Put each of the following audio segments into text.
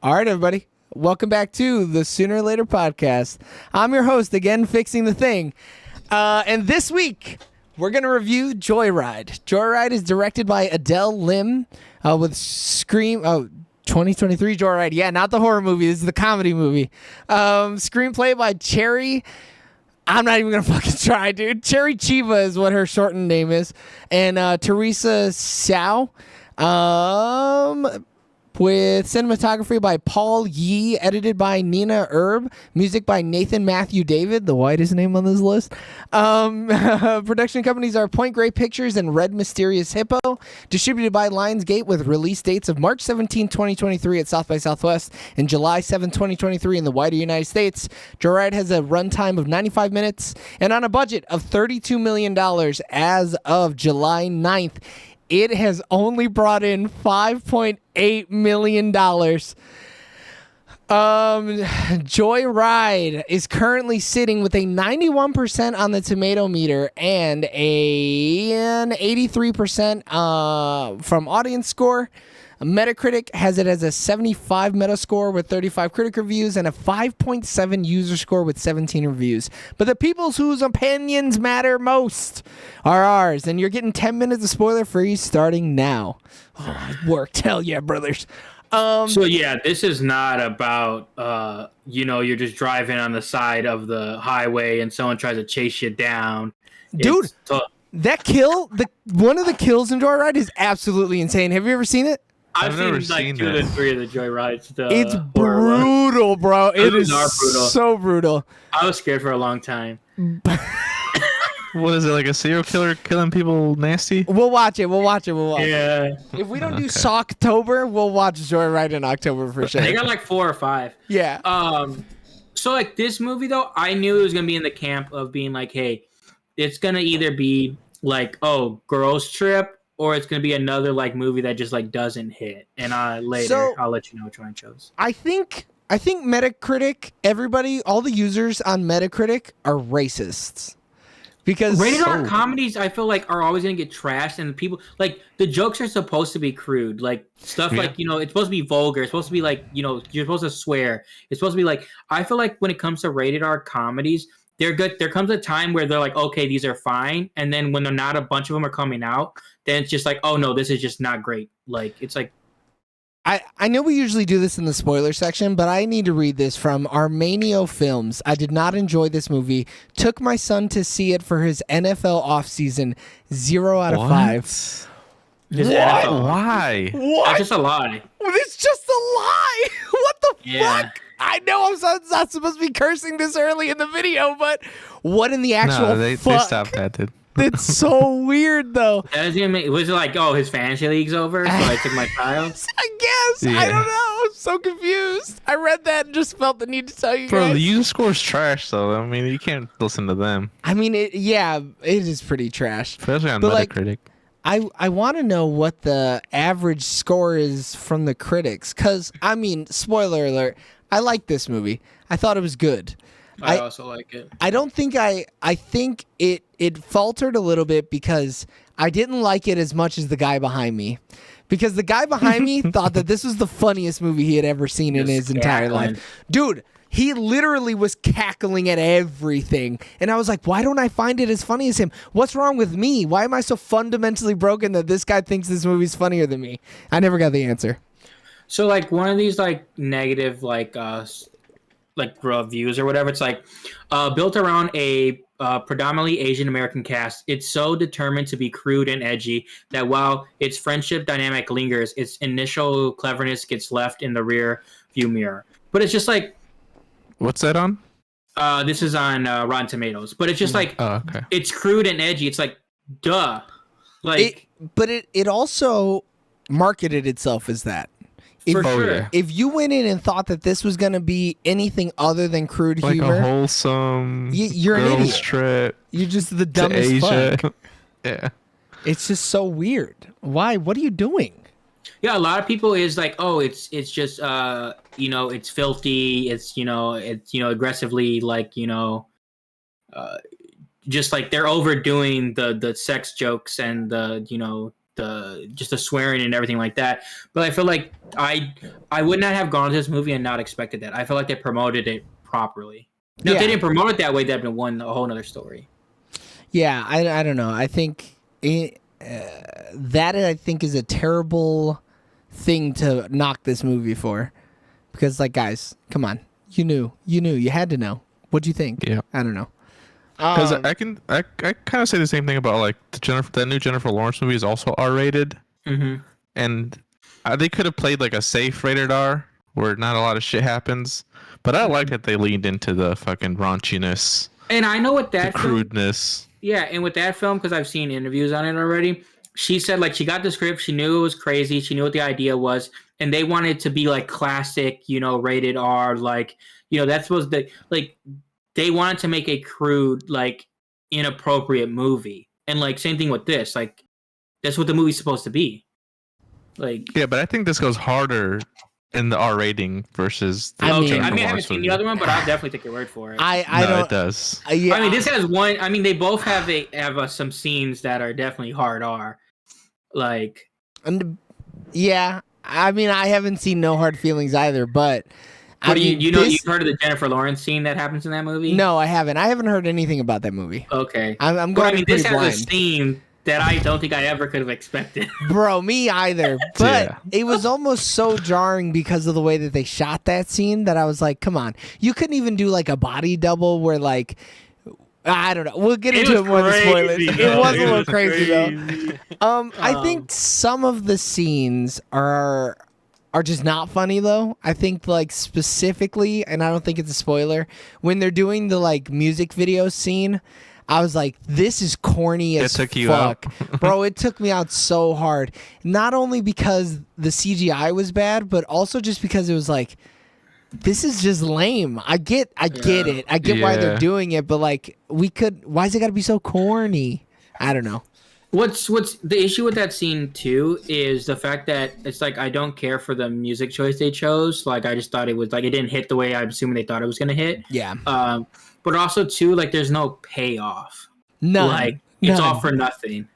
All right, everybody. Welcome back to the Sooner or Later podcast. I'm your host, again, Fixing the Thing. And this week, we're going to review Joyride. Joyride is directed by Adele Lim with Scream... 2023 Joyride. Yeah, not the horror movie. This is the comedy movie. Screenplay by Cherry... I'm not even going to fucking try, dude. Cherry Chiva is what her shortened name is. And Teresa Hsiao. With cinematography by Paul Yee, edited by Nina Erb, music by Nathan Matthew David, the whitest name on this list. Production companies are Point Grey Pictures and Red Mysterious Hippo, distributed by Lionsgate with release dates of March 17, 2023 at South by Southwest and July 7, 2023 in the wider United States. Joyride has a runtime of 95 minutes and on a budget of $32 million as of July 9th. It has only brought in $5.8 million. Joyride is currently sitting with a 91% on the tomato meter and an 83% from audience score. Metacritic has it as a 75 Metascore with 35 critic reviews and a 5.7 user score with 17 reviews. But the people's whose opinions matter most are ours, and you're getting 10 minutes of spoiler free starting now. Oh, it worked. Hell yeah, brothers. So yeah, this is not about you're just driving on the side of the highway and someone tries to chase you down. Dude, that kill, one of the kills in Joyride is absolutely insane. Have you ever seen it? I've never seen 2 to 3 of the Joyrides. It's brutal, bro. It is brutal. So brutal. I was scared for a long time. What is it, like a serial killer killing people nasty? We'll watch it. Yeah. If we don't do Socktober, we'll watch Joyride in October for sure. They got like 4 or 5. Yeah. So like this movie though, I knew it was gonna be in the camp of being like, hey, it's gonna either be like, oh, girls trip, or it's gonna be another like movie that just like doesn't hit. And later I'll let you know which one I chose. I think Metacritic, everybody, all the users on Metacritic are racists. Because rated R comedies, I feel like, are always gonna get trashed, and people like the jokes are supposed to be crude, like stuff like it's supposed to be vulgar, it's supposed to be like you're supposed to swear, it's supposed to be like. I feel like when it comes to rated R comedies, they're good. There comes a time where they're like, okay, these are fine, and then when they're not, a bunch of them are coming out, then it's just like, oh no, this is just not great. Like it's like. I know we usually do this in the spoiler section, but I need to read this from Armanio Films. I did not enjoy this movie. Took my son to see it for his NFL offseason. 0 out of 5. Why? What? That's just a lie. It's just a lie. What the fuck? I know I'm not supposed to be cursing this early in the video, but what in the actual they stopped that, dude. It's so weird, though. Was it like, oh, his fantasy league's over, so I took my child? I guess. Yeah. I don't know. I'm so confused. I read that and just felt the need to tell you guys. Bro, the user score's trash, though. I mean, you can't listen to them. I mean, it is pretty trash. Especially on Metacritic. I want to know what the average score is from the critics. Because, I mean, spoiler alert, I like this movie. I thought it was good. I also like it. I don't think I think it faltered a little bit because I didn't like it as much as the guy behind me. Because the guy behind me thought that this was the funniest movie he had ever seen in his entire life. Dude, he literally was cackling at everything. And I was like, why don't I find it as funny as him? What's wrong with me? Why am I so fundamentally broken that this guy thinks this movie's funnier than me? I never got the answer. So like one of these like negative like reviews or whatever, it's like built around a predominantly Asian American cast. It's so determined to be crude and edgy that while its friendship dynamic lingers, its initial cleverness gets left in the rear view mirror. But it's just like, what's that on? This is on Rotten Tomatoes. But it's just like, it's crude and edgy. It's like, duh. Like, it also marketed itself as that. For sure. If you went in and thought that this was going to be anything other than crude like humor, a wholesome, you're an idiot. Trip you're just the dumbest fuck. Yeah, it's just so weird. Why? What are you doing? Yeah, a lot of people is like, oh, it's just it's filthy. It's aggressively like just like they're overdoing the sex jokes and the just the swearing and everything like that. But I feel like I would not have gone to this movie and not expected that. I feel like they promoted it properly. Now, if they didn't promote it that way, that'd been a whole nother story. Yeah, I don't know. I think that I think is a terrible thing to knock this movie for, because like, guys, come on, you had to know. What'd you think? Yeah, I don't know. Because I kind of say the same thing about like that new Jennifer Lawrence movie is also R-rated, and they could have played like a safe rated R where not a lot of shit happens. But I like that they leaned into the fucking raunchiness. And I know what that crudeness. Yeah, and with that film, because I've seen interviews on it already, she said like she got the script, she knew it was crazy, she knew what the idea was, and they wanted it to be like classic, rated R, like that's supposed to like they wanted to make a crude, like inappropriate movie, and like same thing with this, like that's what the movie's supposed to be. Like yeah, but I think this goes harder in the R rating versus the I Jennifer haven't Lawrence seen movie. the other one, but I'll definitely take your word for it. I No, don't. it does. Yeah, I mean, this has one. I mean, they both have some scenes that are definitely hard R. Like, yeah. I mean, I haven't seen No Hard Feelings either, but what do you've heard of the Jennifer Lawrence scene that happens in that movie? No, I haven't. I haven't heard anything about that movie. Okay, I'm but going. I mean, pretty this blind. has a scene that I don't think I ever could have expected. Bro, me either. But Yeah. it was almost so jarring because of the way that they shot that scene that I was like, come on. You couldn't even do like a body double where like, I don't know. We'll get into it more in the spoilers. It was a little crazy though. I think some of the scenes are just not funny though. I think like specifically, and I don't think it's a spoiler, when they're doing the like music video scene, I was like, this is corny as took you fuck. Bro, it took me out so hard. Not only because the CGI was bad, but also just because it was like, this is just lame. I get it. I get why they're Yeah. doing it, but like why is it gotta be so corny? I don't know. What's the issue with that scene too is the fact that it's like I don't care for the music choice they chose. Like I just thought it was like it didn't hit the way I'm assuming they thought it was gonna hit. Yeah. But also too, like there's no payoff. None. Like it's None. all for nothing.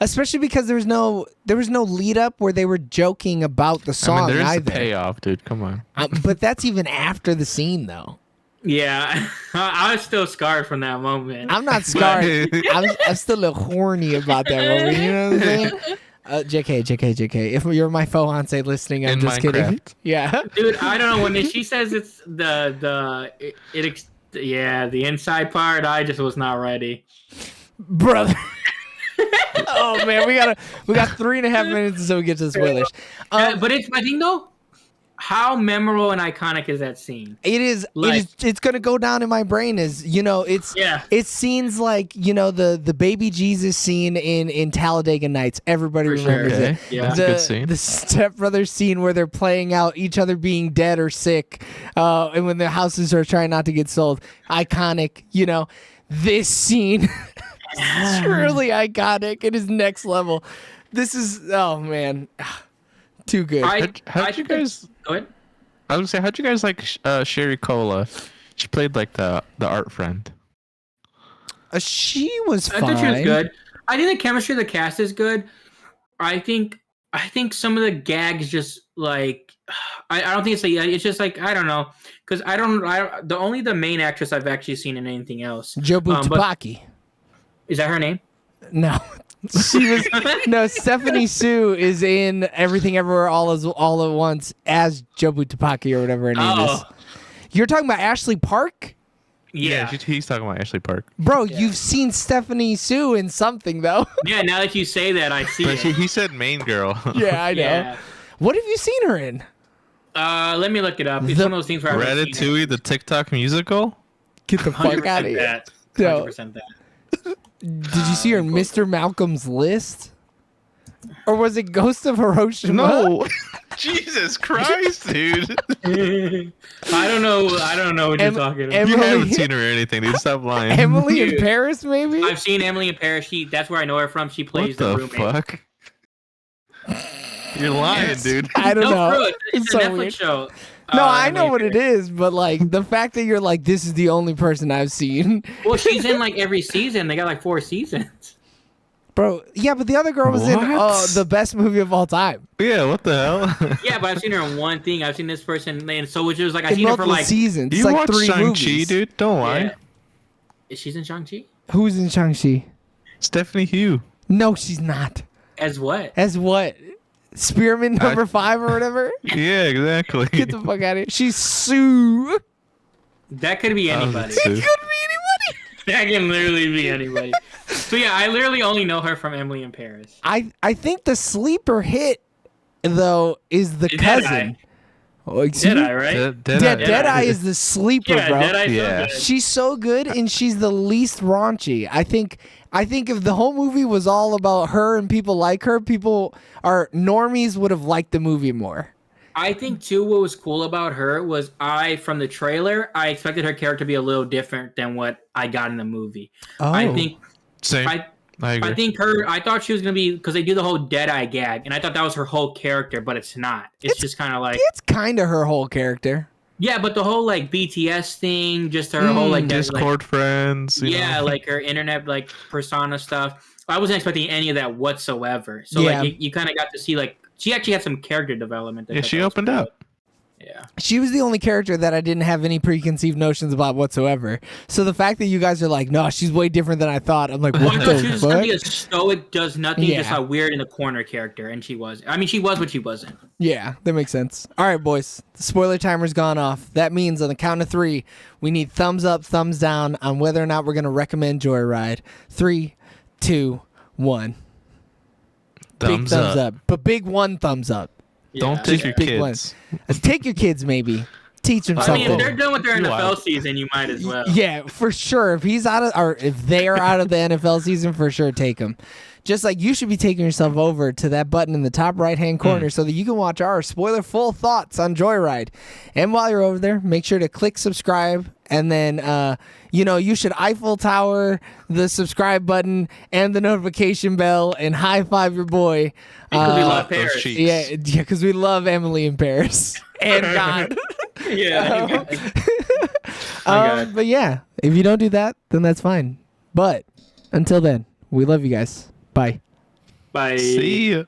Especially because there was no lead up where they were joking about the song there is a either. payoff, dude. Come on. But that's even after the scene though. Yeah, I was still scarred from that moment. I'm not scarred. I'm still a little horny about that moment. You know what I'm saying? JK. If you're my fiance listening, I'm In just kidding. Minecraft. Yeah. Dude, I don't know when she says it's the inside part. I just was not ready. Brother. Oh man, we got 3.5 minutes until we get to the spoilers. But it's my thing though. How memorable and iconic is that scene? It is. It's gonna go down in my brain as It's scenes like the baby Jesus scene in Talladega Nights. Everybody For sure. remembers it. Yeah. That's a good scene. The stepbrother scene where they're playing out each other being dead or sick, and when their houses are trying not to get sold. Iconic. This scene is truly iconic. It is next level. This is man, too good. How'd you guys? Go ahead. I was gonna say, how'd you guys like Sherry Cola? She played like the art friend. She was fine. I thought she was good. I think the chemistry of the cast is good. I think some of the gags just like I don't think it's just like I don't know because the main actress I've actually seen in anything else. Jobu Tupaki. Is that her name? No. She was no. Stephanie Sue is in Everything Everywhere All at Once as Jobu Tupaki or whatever her name is. You're talking about Ashley Park, Yeah. He's talking about Ashley Park. bro. You've seen Stephanie Sue in something though. Yeah. Now that you say that, I see. But it. he said main girl. Yeah, I know. Yeah. What have you seen her in? Let me look it up. It's one of those things where I've seen Ratatouille, the TikTok musical. Get the fuck 100% out of here. that. No. 100% that. Did you see her in Mr. Malcolm's List? Or was it Ghost of Hiroshima? No. Jesus Christ, dude. I don't know what you're talking about. You Emily- haven't seen her or anything, dude. Stop lying. Emily in Dude. Paris, maybe? I've seen Emily in Paris. That's where I know her from. She plays What the roommate. fuck? You're lying, dude. I don't know. For real, it's It's a so Netflix weird. show. No, I know Emily what in it Paris. is, but like the fact that you're like, this is the only person I've seen. Well, she's in like every season. They got like 4 seasons. Bro, yeah, but the other girl was in What? the best movie of all time. Yeah, what the hell? Yeah, but I've seen her in one thing. I've seen this person, and so which was like I've In seen her for multiple like. seasons. It's You like watch 3 Shang-Chi, movies. dude? Don't lie. Yeah. Is she's in Shang-Chi? Who's in Shang-Chi? Stephanie Hugh. No, she's not. As what? As what? Spearman number 5 or whatever? Yeah, exactly. Get the fuck out of here. She's Sue. That could be anybody. It could be anybody. That can literally be anybody. So yeah, I literally only know her from Emily in Paris. I think the sleeper hit, though, is the cousin. Deadeye. Oh, excuse me? Deadeye, right? Deadeye is the sleeper, Yeah, bro. Deadeye's Yeah. so good. She's so good, and she's the least raunchy. I think if the whole movie was all about her and people like her, normies would have liked the movie more. I think too what was cool about her was from the trailer, I expected her character to be a little different than what I got in the movie. Oh. I think Same. I agree. I thought she was gonna be, because they do the whole Deadeye gag, and I thought that was her whole character, but it's not. It's just kind of like, It's kind of her whole character. yeah, but the whole like BTS thing, just her whole like Discord friends. You know? like her internet like persona stuff. I wasn't expecting any of that whatsoever. So Yeah. like you kind of got to see like she actually had some character development. Yeah, she opened up. Yeah. She was the only character that I didn't have any preconceived notions about whatsoever. So the fact that you guys are like, no, she's way different than I thought. I'm like, Well, what I thought she the was gonna fuck? be a stoic, does nothing, Yeah. just a weird in the corner character, and she was. I mean, she was, but she wasn't. Yeah, that makes sense. All right, boys. The spoiler timer's gone off. That means on the count of 3, we need thumbs up, thumbs down on whether or not we're going to recommend Joyride. 3, 2, 1. Big thumbs up. But big one thumbs up. Don't Yeah. take your Big kids. Take your kids, maybe. Teach them I something. mean, if they're done with their You NFL are. season, you might as well. Yeah, for sure. If he's out of, or if they are out of the NFL season, for sure, take him. Just like you should be taking yourself over to that button in the top right-hand corner so that you can watch our spoiler-full thoughts on Joyride. And while you're over there, make sure to click subscribe, and then, you should Eiffel Tower the subscribe button and the notification bell and high-five your boy. Because we love Those Paris. cheeks. Yeah, because we love Emily in Paris and God. Yeah. God. But yeah, if you don't do that, then that's fine. But until then, we love you guys. Bye. Bye. See ya.